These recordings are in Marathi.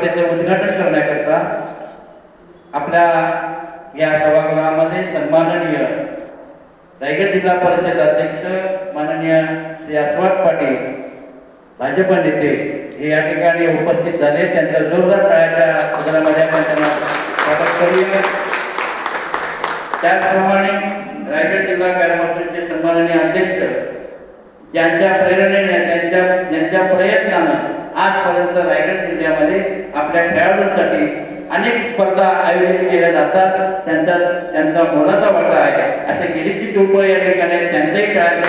स्पर्धेचं उद्घाटन करण्याकरता आपल्या या सभागृहामध्ये सन्माननीय रायगड जिल्हा परिषद अध्यक्ष माननीय श्री अस्वाद पाटील भाजप नेते हे या ठिकाणी उपस्थित झाले। त्यांच्या जोरदार टाळ्याच्या गजरामध्ये आपण त्यांना स्वागत करूया। त्याचप्रमाणे रायगड जिल्हा कॅरम असोसिएशनचे सन्माननीय अध्यक्ष ज्यांच्या प्रेरणेने त्यांच्या प्रयत्नानं आजपर्यंत रायगड जिल्ह्यामध्ये आपल्या खेळाडूंसाठी अनेक स्पर्धा आयोजित केल्या जातात, त्यांचा मोलाचा वाटा आहे। असे गिरीची चोपळे या ठिकाणी त्यांचाही खेळाच्या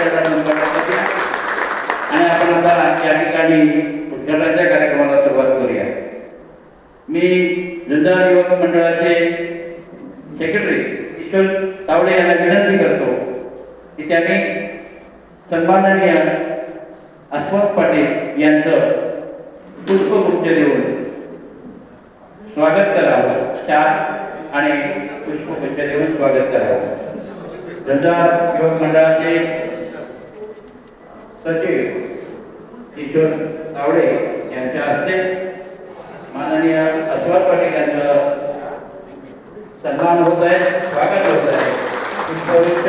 आणि आपण आता या ठिकाणी उद्घाटनाच्या कार्यक्रमाला सुरुवात करूया। मी झुंजार युवक मंडळाचे सेक्रेटरी किशोर तावडे यांना विनंती करतो की त्यांनी सन्माननीय अस्वाद पाटील यांचं पुष्पगुच्छ देऊन स्वागत करावं। शाल आणि पुष्पगुच्छ देऊन स्वागत करावं। झुंजार युवक मंडळाचे सचिव किशोर तावडे यांच्या हस्ते माननीय अस्वाद पाटील यांचं सन्मान होत आहे, स्वागत होत आहे। पुष्पगुच्छ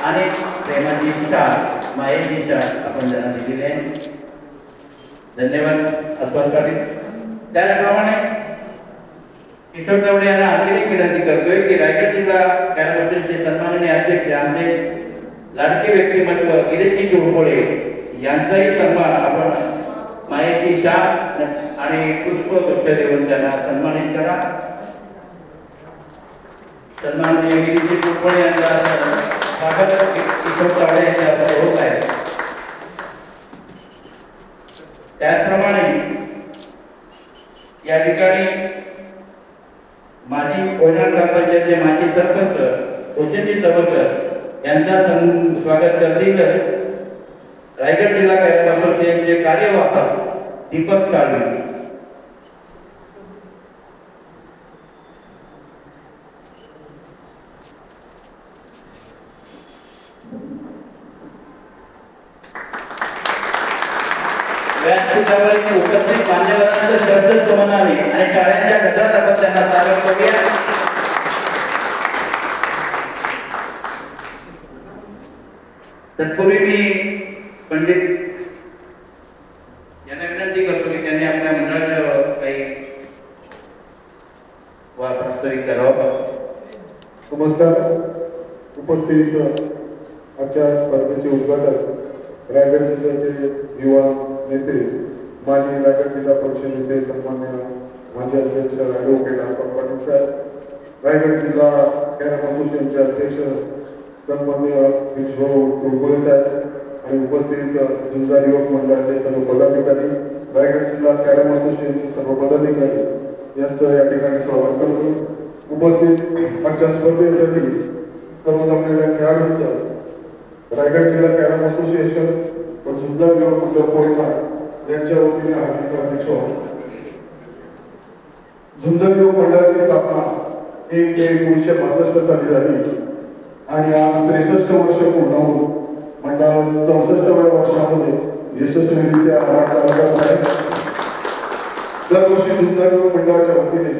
आणि प्रेमाची शाल, मायेची शाल आपण त्यांना दिलेली आहे। धन्यवाद अस्वाद पाटील। त्याचप्रमाणे किशोर तावडे यांना आणखी एक विनंती करतोय की रायगड जिल्हा कॅरम असोसिएशनचे सन्माननीय अध्यक्ष आमचे लाडके व्यक्तिमत्व गिरीजी चोपडे यांचाही सन्मान आपण मायेची शाल आणि पुष्पगुच्छ देऊन त्यांना सन्मानित करा। सन्माननीय गिरीजी चोपडे यांचा स्वागत किशोर तावडे यांच्या होत आहे। त्याचप्रमाणे या ठिकाणी माजी कोयना ग्रामपंचायतचे माजी सरपंच ओशेजी तवरकर यांचा स्वागत करतील रायगड जिल्हा कॅरम असोसिएशनचे कार्यवाह दीपक साळवी। व्यासपीठावरील उपस्थित मान्यवरांचे शब्द समनावे आणि टाळ्यांच्या गजरात आपण त्यांना स्वागत करूया। तत्पूर्वी मी पंडित यांना विनंती करतो की त्यांनी आपल्या मंडळाच्या काही वास्तविक करावं। नमस्कार। उपस्थित आजच्या स्पर्धेचे उद्घाटन रायगड जिल्ह्याचे युवा नेते माजी रायगड जिल्हा परिषदेचे सन्मान्य माजी अध्यक्ष ॲडव्होकेट अस्वाद पाटील साहेब, रायगड जिल्हा कॅरम असोसिएशनचे अध्यक्ष सन्मान्य किशोर कुलकर्णी साहेब आणि उपस्थित झुंजार युवक मंडळाचे सर्व पदाधिकारी, रायगड जिल्हा कॅरम असोसिएशनचे सर्व पदाधिकारी यांचं या ठिकाणी स्वागत करतो। उपस्थित आजच्या स्पर्धेसाठी सर्व जमलेल्या खेळाडूंचं रायगड जिल्हा कॅरम असोसिएशन व झुंजार युवक मंडळ कोयना यांच्या वतीने हार्दिक शुभेच्छा। झुंजार युवक मंडळाची स्थापना 1 मे 1962 साली झाली आणि आज 63 वर्ष पूर्ण होऊन मंडळ 64व्या वर्षामध्ये यशस्वीरित्या चालू करत आहे। दरवर्षी झुंजार युवक मंडळाच्या वतीने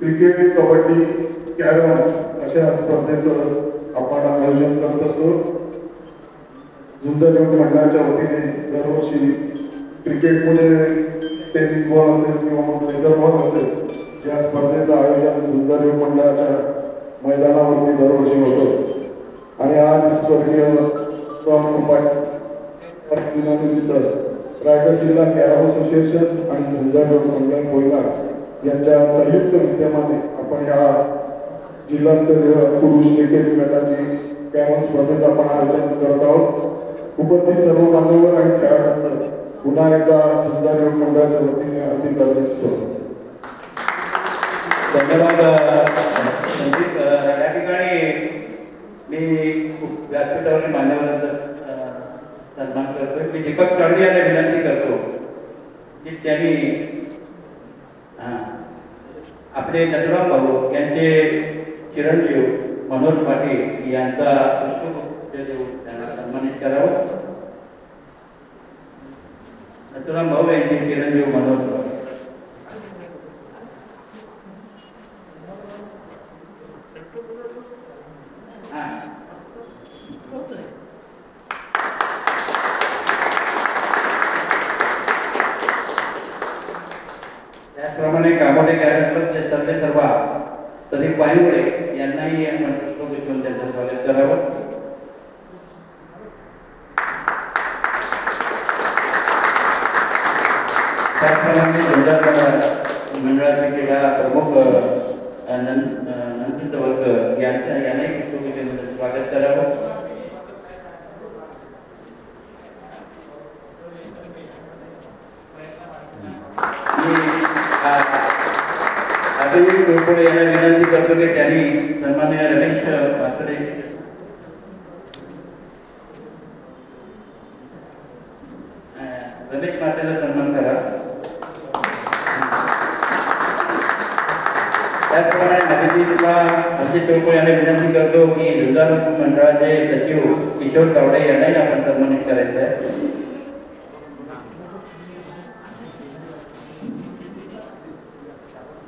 क्रिकेट, कबड्डी, कॅरम अशा स्पर्धेचं आपण आयोजन करत असतो। झुंजार युवक मंडळाच्या वतीने दरवर्षी क्रिकेटमध्ये टेनिस बॉल असेल किंवा मग लेदर बॉल असेल या स्पर्धेचं आयोजन झुंजार युवक मंडळाच्या मैदानावरती दरवर्षी होतं आणि आज स्वर्गीय दिनानिमित्त रायगड जिल्हा कॅरम असोसिएशन आणि झुंजार युवक मंडळ कोयना यांच्या संयुक्त विद्यमाने आपण या जिल्हास्तरीय पुरुष एकेरी गटाची कॅरम स्पर्धेचं आपण आयोजन करत आहोत। उपस्थित सर्व मान्यवर आणि खेळाडूंचं पुन्हा एकदा झुंजार युवक मंडळाच्या वतीने हार्दिक शुभेच्छा। धन्यवाद। या ठिकाणी मी व्यासपीठावरील मान्यवरांचा सन्मान करतो। मी दीपक साळवी यांना विनंती करतो की त्यांनी आपले नटराम भाऊ यांचे चिरंजीव मनोज पाटील यांचा पुष्पगुच्छ देऊन त्यांना सन्मानित करावं। नटराम भाऊ यांचे चिरंजीव मनोज त्याचप्रमाणे कामोडे कॅरेक्टरचे सर्वे सर्वा प्रदीप वायमुळे यांनाही आपण पुष्प घेऊन त्यांचं स्वागत करावं. त्याचप्रमाणे मंडळाचे क्रीडा प्रमुख नंदित वर्ग यांनाही पुष्प घेऊन स्वागत करावं. अभिजित यांना विनंती करतो की त्यांनी सन्माननीय रमेश म्हात्रे म्हात्रेला सन्मान करा. त्याचप्रमाणे अभिजित यांना विनंती करतो की झुंजार मंडळाचे सचिव किशोर तावडे यांनाही आपण सन्मानित करायचं आहे.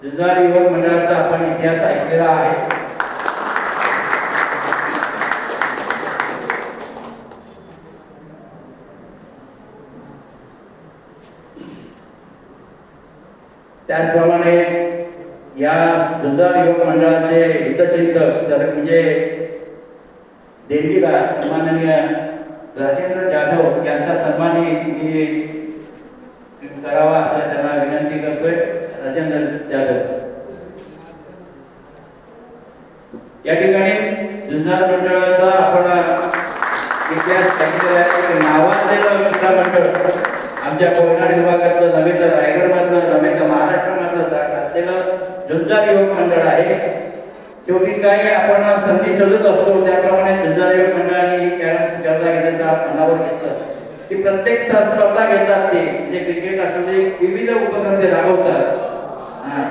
झुंजार युवक मंडळाचा आपण इतिहास ऐकलेला आहे. त्याचप्रमाणे या झुंजार युवक मंडळाचे हितचिंतक म्हणजे देणगीदार माननीय राजेंद्र जाधव यांचा सन्मानही करावा असं त्यांना विनंती करतोय. राजेंद्र जाधव या ठिकाणी झुंजार मंडळाचा आपण इतिहास ऐकलेला आहे. नावाजलेलं मित्र मंडळ आमच्या कोकण विभागातलं नव्हे तर रायगडमधलं नव्हे तर महाराष्ट्रामधलं असलेलं झुंजार युवक मंडळ आहे. शेवटी काही आपण संधी शोधत असतो त्याप्रमाणे झुंजार युवक मंडळाने कॅरम स्पर्धा घेण्याचा मनावर घेतलं की प्रत्येक स्पर्धा घेतात ते म्हणजे क्रिकेट असू दे विविध उपक्रम ते राबवतात.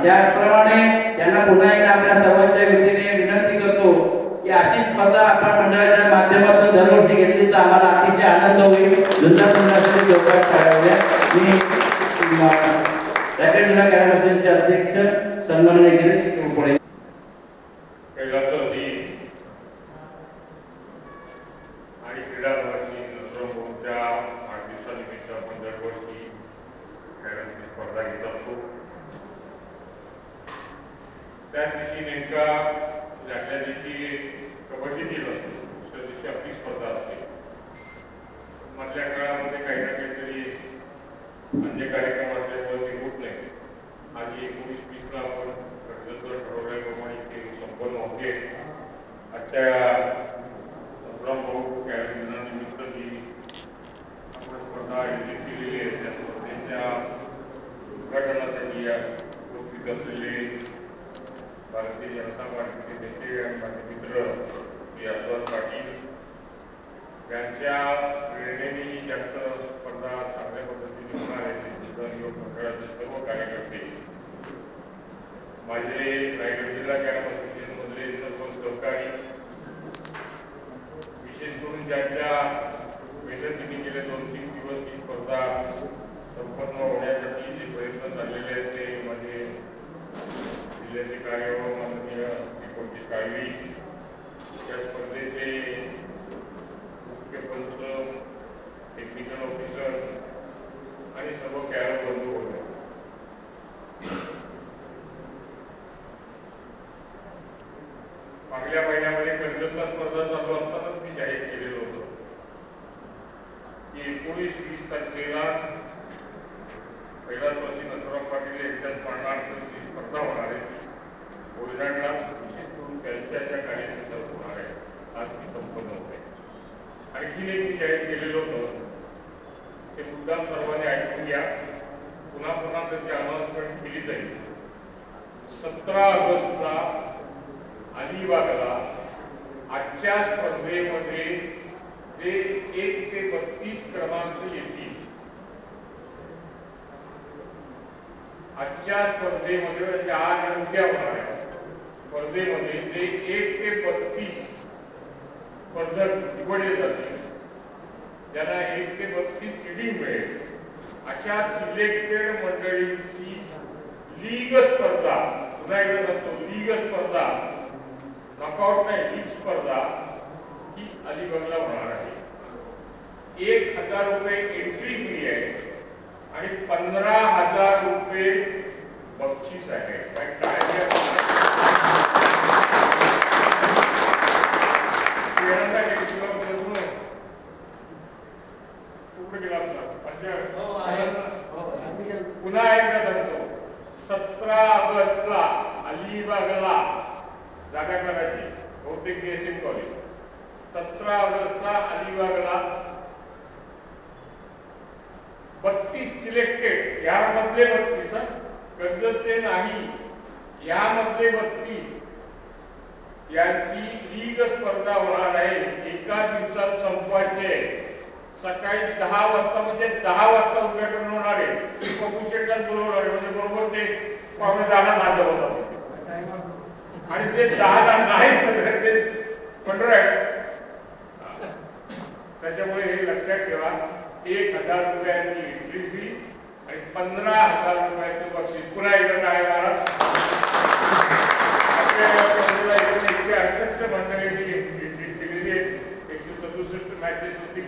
त्याप्रमाणे त्यांना पुन्हा एकदा आपल्या सर्वांच्या वतीने विनंती करतो की अशी स्पर्धा आपण मंडळाच्या माध्यमातून दरवर्षी घेतली तर आम्हाला अतिशय आनंद होईल. झुंजार मंडळाचे योगदान करावे. मी रायगड जिल्हा कॅरम असोसिएशनचे अध्यक्ष सन्माननीय गिरीश पुढे आणि क्रीडा वर्षी नंतरच्या 8 दिवसानिमित्त आपण दरवर्षी कॅरमची स्पर्धा घेत असतो. त्या दिवशी नेमका आदल्या दिवशी कबड्डी दिलं असतो, दुसऱ्या दिवशी आपली स्पर्धा असते. मधल्या काळामध्ये काही ना काहीतरी अन्य कार्यक्रम असल्यामुळे ते होत नाही. आज 19-20ला आपण ठरवल्याप्रमाणे ते संपन्न होते. आजच्या संग्राम भाऊ कॅरम दिनानिमित्त जी आपण स्पर्धा आयोजित केलेली आहे त्या स्पर्धेच्या उद्घाटनासाठी उपस्थित असलेले भारतीय जनता पार्टीचे नेते आणि माझे मित्र श्री यशवंत पाटील यांच्या प्रेरणेने जास्त स्पर्धा चांगल्या पद्धतीने होणार आहे. युवक मंडळाचे सर्व कार्यकर्ते, माझे रायगड जिल्हा कॅरम असोसिएशनमधले सर्व सहकारी, विशेष करून ज्यांच्या मेहनतीने गेले 2-3 दिवस ही स्पर्धा संपन्न होण्यासाठी जे प्रयत्न चाललेले आहेत ते माझे जिल्ह्याचे कार्यवाह माननीय कोणती साळवी, या स्पर्धेचे मुख्य पंच, टेक्निकल ऑफिसर आणि सर्व कॅरम बंधू होते. मागल्या महिन्यामध्ये कर्जतला स्पर्धा चालू असतानाच मी जाहीर केलेलं होतं की 19-20 तारखेला कैलासवासी नथुराम पाटील यांच्या स्मरणार्थ स्पर्धा होणार आहे. कोयनाडला विशेष करून त्यांच्या ज्या कार्यक्षेत्रात होणार आहे आज ती संपन्न होते. आणखी एक मी जाहीर केलेलं होतं ते मुद्दाम सर्वांनी ऐकून घ्या. पुन्हा पुन्हा त्याची अनाउन्समेंट केली जाईल. 17 ऑगस्टला अलिबागला आजच्या स्पर्धेमध्ये जे 1 ते 32 क्रमांक येतील, आजच्या स्पर्धेमध्ये आज आणि उद्या होणाऱ्या स्पर्धेमध्ये जे 1 ते 32 स्पर्धक निवडले जातील ज्यांना 1 ते 32 सीडिंग मिळेल अशा सिलेक्टेड मंडळींची लीग स्पर्धा, पुन्हा एकदा सांगतो लीग स्पर्धा, नॉकआउट नाही लीग स्पर्धा ही अलिबागला होणार आहे. 1,000 रुपये एंट्री फी आहे आणि 15,000 रुपये बक्षीस आहे. काही टाळ्या येण्यासाठी तुला बोलतो कुठे गेला पुन्हा एकदा सांगतो. 17 ऑगस्टला अलिबागला जागा करायची, बहुतेक केसिंग कॉलेज. 17 ऑगस्टला अलिबागला 32 सिलेक्टेड, यामधले 32 कर्जतचे नाही, यामधले 32 यांची लीग स्पर्धा होणार आहे. एका दिवसात संपवायचे. सकाळी 10 वाजता म्हणजे 10 वाजता उद्घाटन होणार आहे. पप्पू शेटलाच बोलवणार आहे, म्हणजे बरोबर ते पावणे 10ला झालं होतं. आणि ते 10ला नाही ते 15 त्याच्यामुळे हे लक्षात ठेवा. 1,000 रुपयांची एंट्री फी आणि 15,000 रुपयाचं बक्षीस. पुन्हा एकदा टाळ्या मारा. आपल्या 168 मंडळींनी एंट्री दिलेली आहे. 167 मॅचेस होती.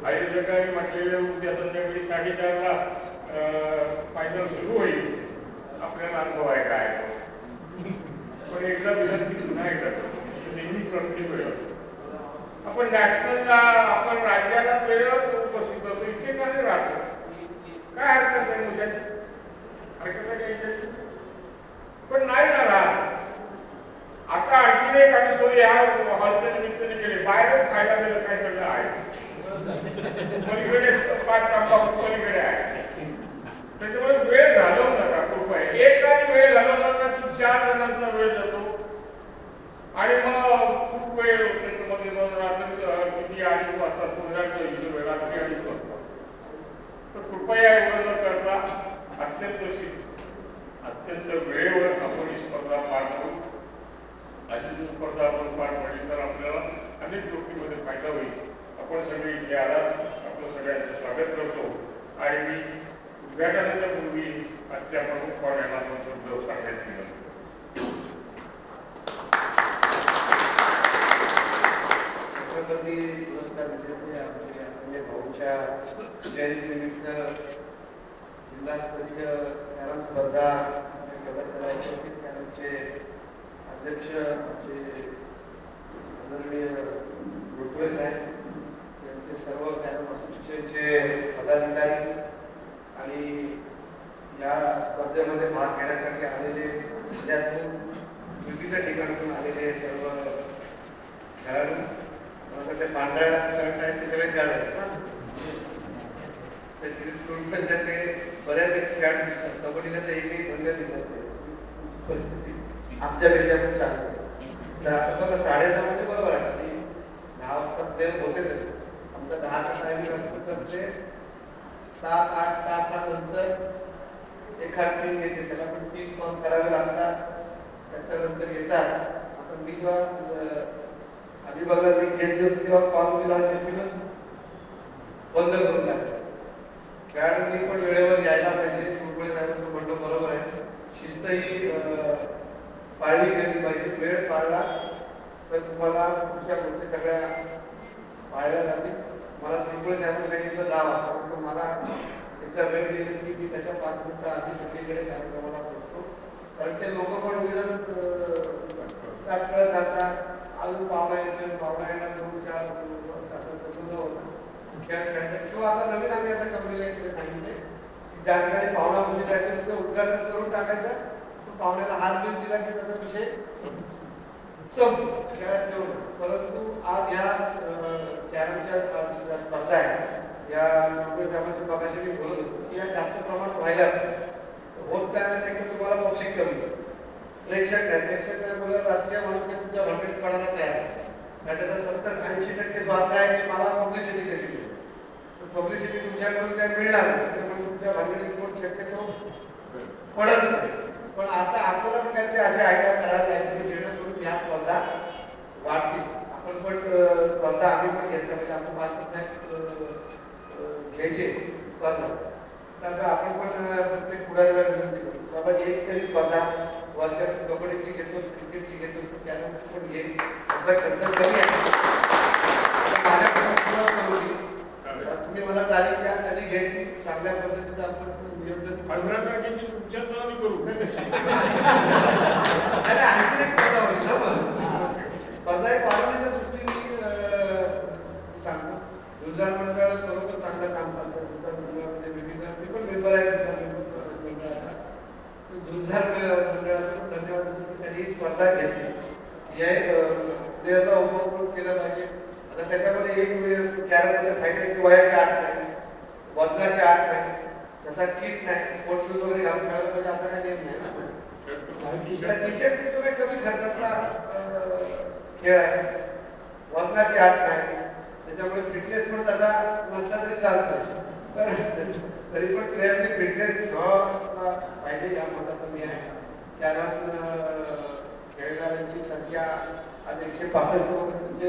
आयोजकांनी म्हटलेले उद्या संध्याकाळी 4:30ला फायनल सुरू होईल. आपल्याला अनुभव आहे काय, पण एकदा विनंती पुन्हा एकदा करतो, नेहमी प्रत्येक वेळ आपण नॅशनलला, आपण राज्याला वेळेवर उपस्थित होतो. इथे का नाही राहतो? काय हरकत आहे मुलाची? हरकत आहे काही, पण नाही ना राहत. आता आणखीन एक आम्ही सोयी ह्या हॉलच्या निमित्ताने केले. बाहेरच खायला गेलं काय सगळं आहे. पलीकडे 5 तांबा पलीकडे आहे. त्याच्यामुळे वेळ घालवू नका कृपया. एकाने वेळ घालवला ना की 4 जणांचा वेळ जातो आणि मग खूप वेळ त्याच्यामध्ये रात्री किती 2:30 वाजता पुन्हा हिशोब आहे, रात्री 2:30 वाजता. तर कृपया एवढं न करता अत्यंत वेळेवर आपण ही स्पर्धा पार करू. अशी जर स्पर्धा आपण पार पडली तर आपल्याला अनेक गोष्टींमध्ये फायदा होईल. आपण सगळे इथे आलात, आपलं सगळ्यांचं स्वागत करतो. आणि मी उद्घाटनाच्या पूर्वी आजच्या प्रमुख पाहुण्यांना 2 शब्द सांगायचे विनंती. छत्रपती पुरस्कार विजेते आमचे आपल्या भाऊच्या जयंतीनिमित्त जिल्हास्तरीय कॅरम स्पर्धा उपस्थित कॅरमचे अध्यक्ष आमचे आदरणीय रोटवे साहेब, त्यांचे सर्व कॅरम असोसिएशनचे पदाधिकारी आणि या स्पर्धेमध्ये भाग घेण्यासाठी आलेले जिल्ह्यातून विविध ठिकाणातून आलेले सर्व खेळाडू. ते पांढऱ्या शर्ट आहेत ते सगळे खेळाडू ते बऱ्यापैकी खेळाडू दिसतात. कबड्डीला तर एकही संघ दिसत नाही. परिस्थिती आमच्यापेक्षा पण चांगली. तर आता बघा 10:30 म्हणजे बरोबर आहे. 10 वाजता प्लेअर होते. आमचा 10चा टायमिंग असतो तर ते 7-8 तासानंतर एखाद टीम येते. त्याला पण टीम फॉर्म करावे लागतात. त्याच्यानंतर येतात. आता मी जेव्हा अलिबागला घेतले होते तेव्हा कॉल सिस्टीमच बंद करून टाकलं. खेळाडूंनी पण वेळेवर यायला पाहिजे. कुरकुळे साहेबांचं म्हणणं बरोबर आहे. शिस्तही पाळली गेली पाहिजे. वेळ पाळला तर तुम्हाला पुढच्या गोष्टी सगळ्या पाळल्या जातील. मला कुरकुळे साहेबांनी सांगितलं 10 वाजता. म्हणून मला एकदा वेळ दिली की मी त्याच्या 5 मिनिटं आधी सगळीकडे कार्यक्रमाला पोहोचतो. कारण ते लोक पण वेळच कळत जातात. अजून पावडा येतो, पावडा येणार 2-4 तासात तसं न होतं. खेळ खेळायचा किंवा आता नवीन आम्ही आता कंपनीला केलं सांगितले की ज्या ठिकाणी पावडा उशीर आहे तिथं उद्घाटन करून टाकायचं. पाहुण्याला हार बिल दिला की त्याचा विषय संपतो. खेळात ठेवलं. परंतु आज ह्या कॅरमच्या स्पर्धा आहे या त्यामध्ये बघाशी मी बोलत होतो की या जास्त प्रमाणात व्हायला होत काय नाही तर तुम्हाला पब्लिक कमी प्रेक्षक नाही बोलत राजकीय माणूस काही तुमच्या भांडणीत पडायला तयार आहे. त्याचा 70-80% स्वार्थ आहे की मला पब्लिसिटी कशी मिळेल. तर पब्लिसिटी तुमच्याकडून काही मिळणार नाही. त्यामुळे तुमच्या भांडणीत कोण शक्यतो पडत नाही. पण आता आपल्याला पण काहीतरी अशा आयडिया करायला लागतील जेणेकरून या स्पर्धा वाढतील. आपण पण स्पर्धा आम्ही पण घेतल्या म्हणजे आपण 5% घ्यायचे स्पर्धा. तर आपण पण प्रत्येक पुढाऱ्याला विनंती करू बाबा एक तरी स्पर्धा वर्षात कबड्डीची घेतोस, क्रिकेटची घेतोस, तर कॅरमची पण घे. त्याचा खर्च कमी आहे. तुम्ही मला तारीख द्या कधी घ्यायची. चांगल्या पद्धतीचं आपण नियोजन 15 तारखेची तुमच्याच नावाने करू. अरे आणखी एक स्पर्धा होईल ना मग. स्पर्धा एक वाढवण्याच्या दृष्टीने सांगतो. झुंजार मंडळ खरोखर चांगलं काम करतात. झुंजार मंडळामध्ये विविध मी पण मेंबर आहे मंडळाचा. झुंजार मंडळाचा पण धन्यवाद देतो. त्यांनी ही स्पर्धा घेतली. या प्लेयरला उपक्रम केला पाहिजे. आता त्याच्यामध्ये एक कॅरममध्ये फायदा आहे की वयाची अट नाही, वजनाची अट नाही, तसा किट नाही, स्पोर्ट शूज वगैरे घालून खेळायला पाहिजे असा काही नियम नाही ना. टी शर्ट तो काही कमी खर्चातला खेळ आहे. वजनाची अट नाही, त्याच्यामुळे फिटनेस पण तसा नसला तरी चालतं. तर तरी पण प्लेयरने फिटनेस पाहिजे या मताचा मी आहे. कॅरम खेळणाऱ्यांची संख्या आज 165 म्हणजे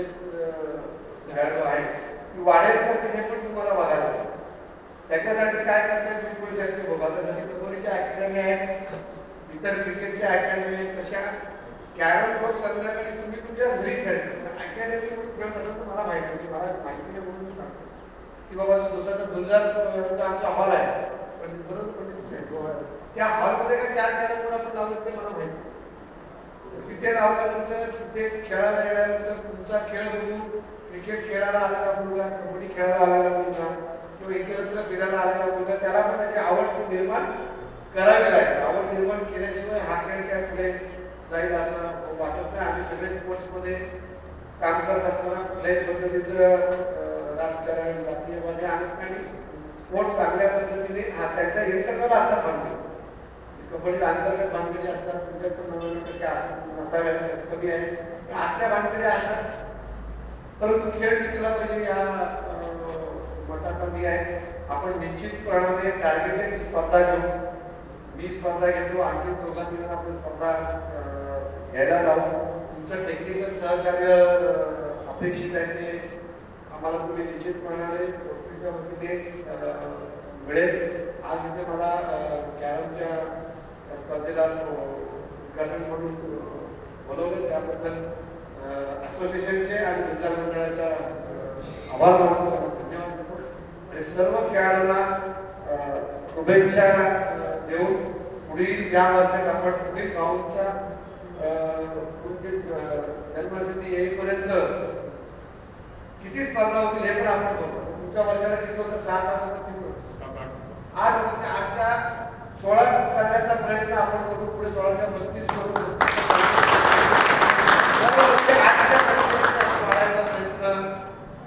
खेळाडू आहे ती वाढेल कसं हे पण तुम्हाला बघायला लागेल. त्याच्यासाठी काय करता येईल पुढे बघा. जशी कबड्डीच्या अकॅडमी आहेत, इतर क्रिकेटच्या अकॅडमी आहेत, तशा कॅरम रोज संध्याकाळी तुम्ही तुमच्या घरी खेळता. अकॅडमी म्हणून खेळत असेल तर मला माहिती होती, मला माहिती नाही म्हणून मी सांगतो की बाबा दुसऱ्याचा झुंजारचा आमचा हॉल आहे, पण बरोबर त्या हॉलमध्ये काय 4 कॅरम बोर्ड आपण लावलं ते मला माहिती. तिथे लावल्यानंतर तिथे खेळायला गेल्यानंतर तुमचा खेळ बघून क्रिकेट खेळायला आलेला मुलगा, कबड्डी खेळायला आलेला मुलगा किंवा इतरत्र फिरायला आलेला मुलगा त्याला पण त्याची आवड निर्माण करावी लागेल. आवड निर्माण केल्याशिवाय हा खेळ काय पुढे जाईल असं वाटत नाही. आम्ही सगळे स्पोर्ट्समध्ये काम करत असताना कुठल्याही पद्धतीचं राजकारण जातीयवादी आणत नाही. स्पोर्ट्स चांगल्या पद्धतीने त्यांच्या इंटरनल असतात भानगडी. कबड्डीत अंतर्गत भानगडी असतात, तुमच्यात 99% असतात, नसाव्यात कमी आहे, आतल्या भानगडी असतात. परंतु खेळ टिकला पाहिजे या मताचा मी आहे. आपण निश्चितपणाने टार्गेटेड स्पर्धा घेऊ. मी स्पर्धा घेतो, आणखी दोघांनी आपण स्पर्धा घ्यायला जाऊ. तुमचं टेक्निकल सहकार्य अपेक्षित आहे ते आम्हाला तुम्ही निश्चितपणाने संस्थेच्या वतीने मिळेल. आज इथे मला कॅरमच्या स्पर्धेला उद्घाटन म्हणून बोलवलं, त्याबद्दल असोसिएशनचे आणि झुंजार मंडळाचा आभार मानतो, धन्यवाद देतो. आणि सर्व खेळाडूंना शुभेच्छा देऊन पुढील या वर्षात आपण पुढील गावच्या जन्मशती येईपर्यंत किती स्पर्धा होतील हे पण आपण बघू. तुमच्या वर्षाला किती होतं? 6-7 होतं, किती होतं? 8 होतं. त्या 8च्या 16 करण्याचा प्रयत्न आपण करू. पुढे 16च्या 32 करू.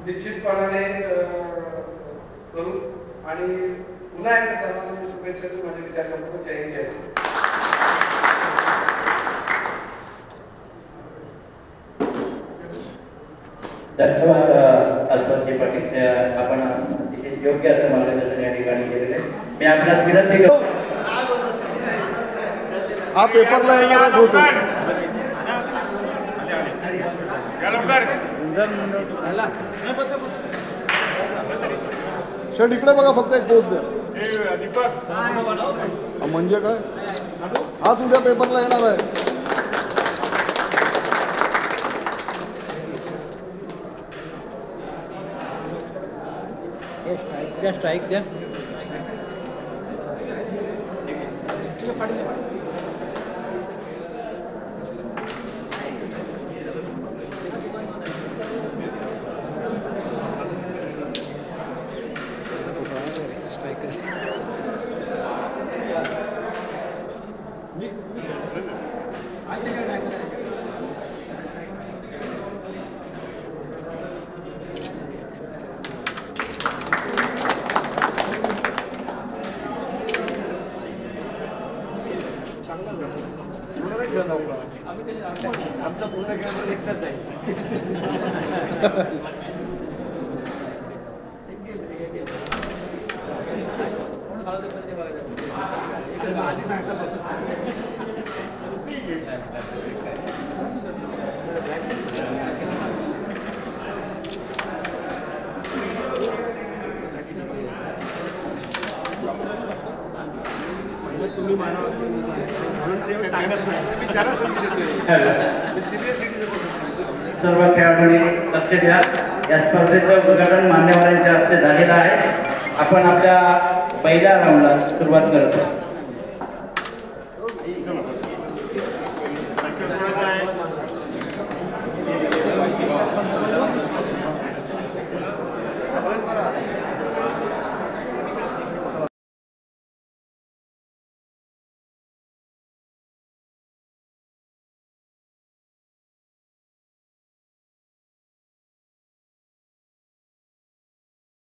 निश्चितपणाने करू. आणि पुन्हा एकदा सर्वांना मी शुभेच्छा देतो. माझे विचार संपूर्ण. जय हिंद, जय महाराष्ट्र. धन्यवाद अस्वतजी पाटील. आपण अतिशय योग्य असं मार्गदर्शन या ठिकाणी केलेलं आहे. मी आपल्याला विनंती करतो. हा पेपरला येणार फोटो शर्ट इकडे बघा, फक्त एक पोस्ट द्या. म्हणजे काय हाच उद्या पेपरला येणार आहे. स्ट्राइक द्या. आमचा पूर्ण खेळ एकटाच आहे. आधी सांगतो तुम्ही मानव सर्व खेळाडूंनी लक्ष द्या. या स्पर्धेचं उद्घाटन मान्यवरांच्या हस्ते झालेलं आहे. आपण आपल्या पहिल्या राऊंडला सुरुवात करतो.